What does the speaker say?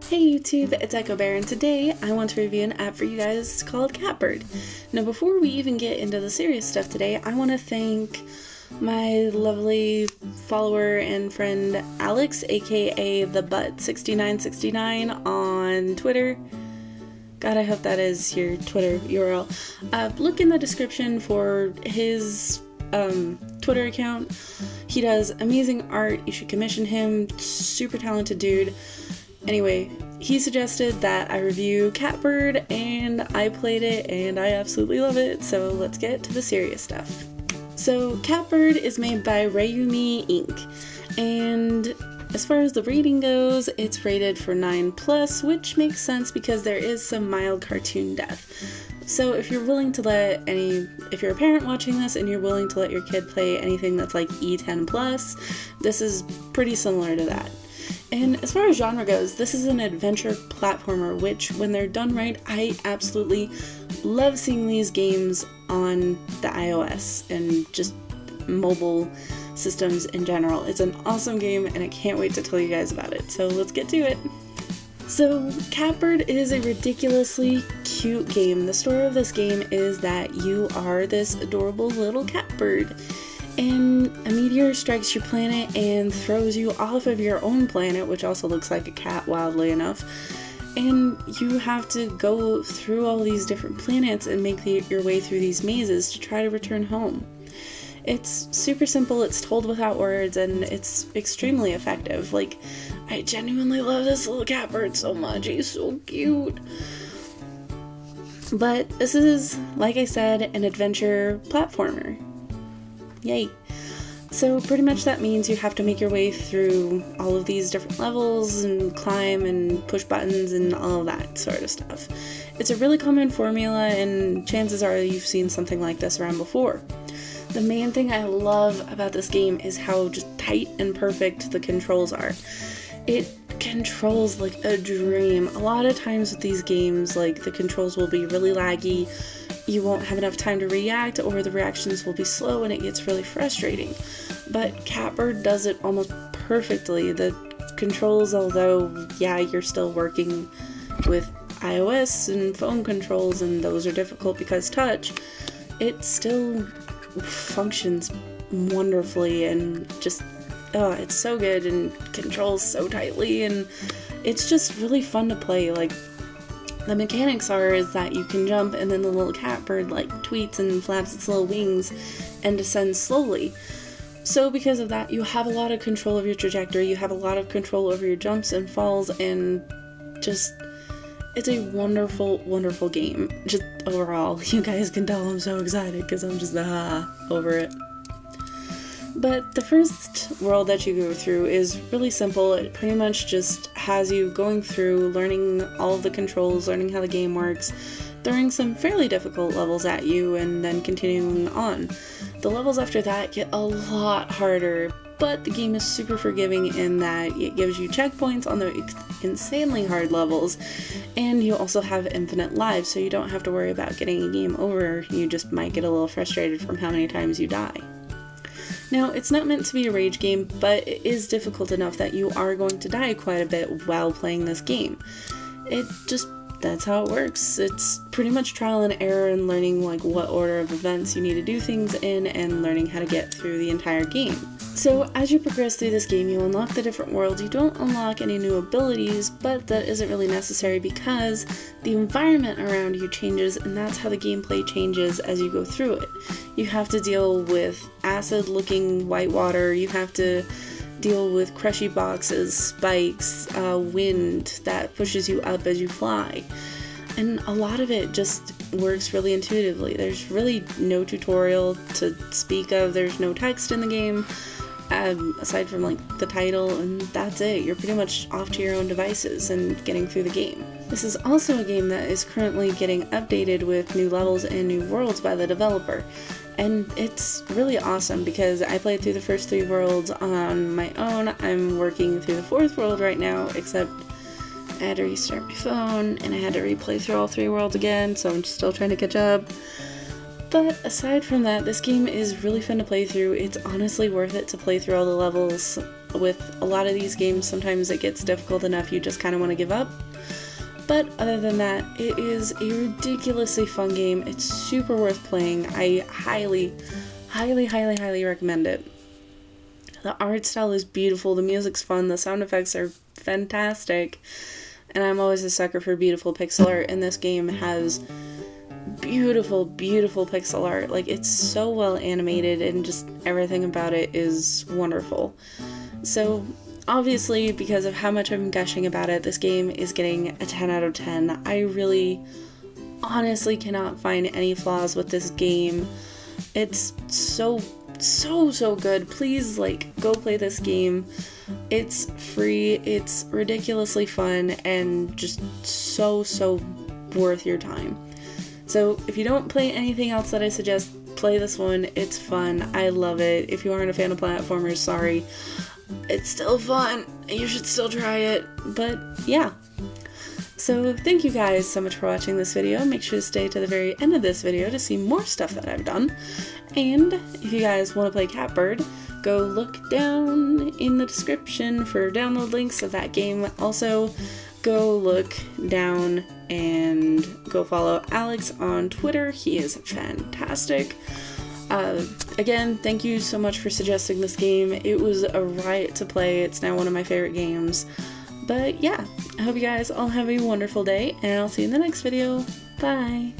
Hey YouTube, it's EchoBear, and today I want to review an app for you guys called Catbird. Now before we even get into the serious stuff today, I want to thank my lovely follower and friend Alex, aka the Butt6969 on Twitter. God, I hope that is your Twitter URL. Look in the description for his Twitter account. He does amazing art. You should commission him. Super talented dude. Anyway, he suggested that I review Catbird, and I played it, and I absolutely love it, so let's get to the serious stuff. So, Catbird is made by Rayumi Inc., and as far as the rating goes, it's rated for 9+, which makes sense because there is some mild cartoon death. So if you're willing to if you're a parent watching this and you're willing to let your kid play anything that's like E10+, this is pretty similar to that. And as far as genre goes, this is an adventure platformer, which when they're done right, I absolutely love seeing these games on the iOS and just mobile systems in general. It's an awesome game and I can't wait to tell you guys about it. So let's get to it. So Catbird is a ridiculously cute game. The story of this game is that you are this adorable little catbird, and a meteor strikes your planet and throws you off of your own planet, which also looks like a cat, wildly enough, and you have to go through all these different planets and make your way through these mazes to try to return home. It's super simple, it's told without words, and it's extremely effective. Like, I genuinely love this little catbird so much, he's so cute. But this is, like I said, an adventure platformer. Yay. So pretty much that means you have to make your way through all of these different levels and climb and push buttons and all of that sort of stuff. It's a really common formula, and chances are you've seen something like this around before. The main thing I love about this game is how just tight and perfect the controls are. It controls like a dream. A lot of times with these games, like, the controls will be really laggy, you won't have enough time to react, or the reactions will be slow and it gets really frustrating. But Catbird does it almost perfectly. The controls, although, yeah, you're still working with iOS and phone controls, and those are difficult because touch, it still functions wonderfully and just, it's so good and controls so tightly, and it's just really fun to play. Like, the mechanics is that you can jump and then the little catbird like tweets and flaps its little wings and descends slowly. So because of that, you have a lot of control of your trajectory, you have a lot of control over your jumps and falls, and just, it's a wonderful, wonderful game. Just overall, you guys can tell I'm so excited because I'm just over it. But the first world that you go through is really simple. It pretty much just has you going through, learning all of the controls, learning how the game works, throwing some fairly difficult levels at you, and then continuing on. The levels after that get a lot harder, but the game is super forgiving in that it gives you checkpoints on the insanely hard levels, and you also have infinite lives, so you don't have to worry about getting a game over. You just might get a little frustrated from how many times you die. Now, it's not meant to be a rage game, but it is difficult enough that you are going to die quite a bit while playing this game. That's how it works. It's pretty much trial and error and learning like what order of events you need to do things in, and learning how to get through the entire game. So as you progress through this game, you unlock the different worlds. You don't unlock any new abilities, but that isn't really necessary because the environment around you changes, and that's how the gameplay changes as you go through it. You have to deal with acid-looking white water, you have to deal with crushy boxes, spikes, wind that pushes you up as you fly. And a lot of it just works really intuitively. There's really no tutorial to speak of, there's no text in the game, aside from like the title, and that's it. You're pretty much off to your own devices and getting through the game. This is also a game that is currently getting updated with new levels and new worlds by the developer. And it's really awesome because I played through the first 3 worlds on my own. I'm working through the 4th world right now, except I had to restart my phone and I had to replay through all 3 worlds again, so I'm still trying to catch up. But aside from that, this game is really fun to play through. It's honestly worth it to play through all the levels. with a lot of these games, sometimes it gets difficult enough you just kind of want to give up. But other than that, it is a ridiculously fun game. It's super worth playing. I highly, highly, highly, highly recommend it. The art style is beautiful, the music's fun, the sound effects are fantastic, and I'm always a sucker for beautiful pixel art, and this game has beautiful, beautiful pixel art. Like, it's so well animated, and just everything about it is wonderful. So, obviously, because of how much I'm gushing about it, this game is getting a 10 out of 10. I really, honestly cannot find any flaws with this game. It's so good. Please, like, go play this game. It's free, it's ridiculously fun, and just so worth your time. So if you don't play anything else that I suggest, play this one. It's fun. I love it. If you aren't a fan of platformers, sorry. It's still fun. You should still try it. But yeah. So thank you guys so much for watching this video. Make sure to stay to the very end of this video to see more stuff that I've done. And if you guys want to play Catbird, go look down in the description for download links of that game. Also, go look down and go follow Alex on Twitter. He is fantastic. Again, thank you so much for suggesting this game. It was a riot to play. It's now one of my favorite games. But yeah, I hope you guys all have a wonderful day, and I'll see you in the next video. Bye!